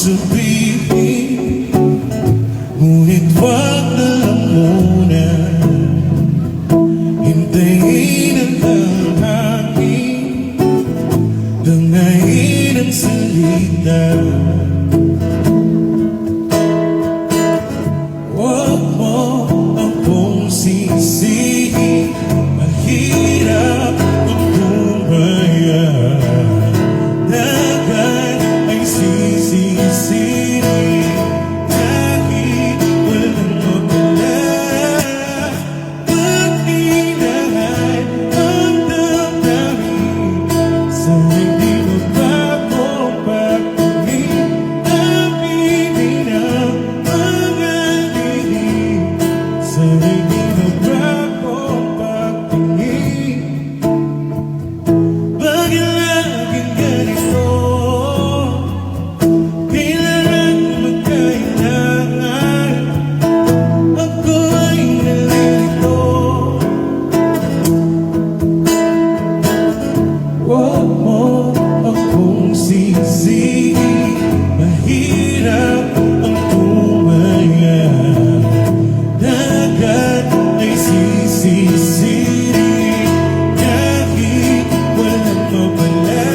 sabihin, ngunit wag na lang muna. Hintayin ang hangin, dangayin ang salita. Wag mo akong sisihin, mahirap ang bumaya. Dagat ay sisisihin kahit walang mapala. Pag-inahay ang damdamin, sana'y di magbago pagtingin. Aminin ang mga lihim, sana'y di magbago pagtingin. Bakit laging ganito? Kailangan magkailangan, ako ay nalilito. Huwag mo akong sisihin, mahirap ang tumaya. Dagat ay sisisihin kahit walang mapala.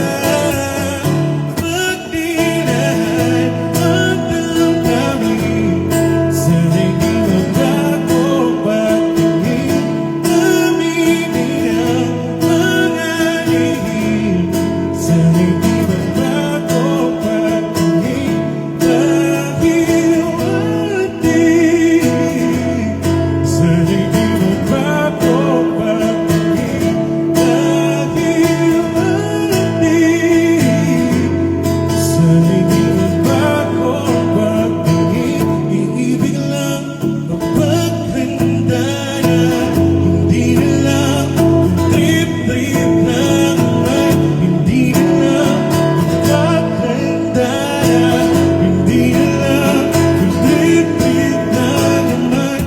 Pag-inahay ang damdamin, sana'y di magbago pagtingin. Aminin ang mga lihim, sana'y di magbago pagtingin. Dahil ating, sana'y di magbago pagtingin. Dahil ating, sana'y di magbago pagtingin. Iibig lang kapag handa na, hindi na lang yung trip-trip lang ay hindi na lang magkakanda na, hindi na lang yung trip-trip lang naman.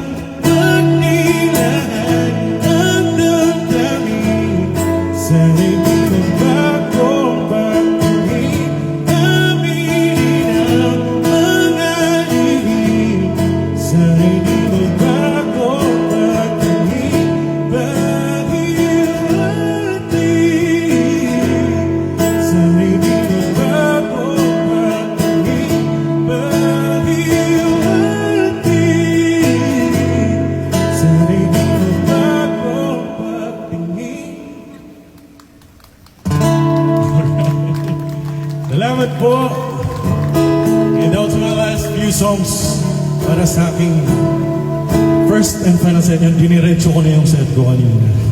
Pag-nilahan ang damdamin, sana'y di magbago pagtingin. Aminin ang mga lihim, sana'y di magbago pagtingin. Dahil ating, sana'y di magbago pagtingin. Dahil ating, sana'y di magbago pagtingin. Salamat po. And that was my last few songs para sa aking first and final set. Yan, diniretso ko na yung set ko kanina.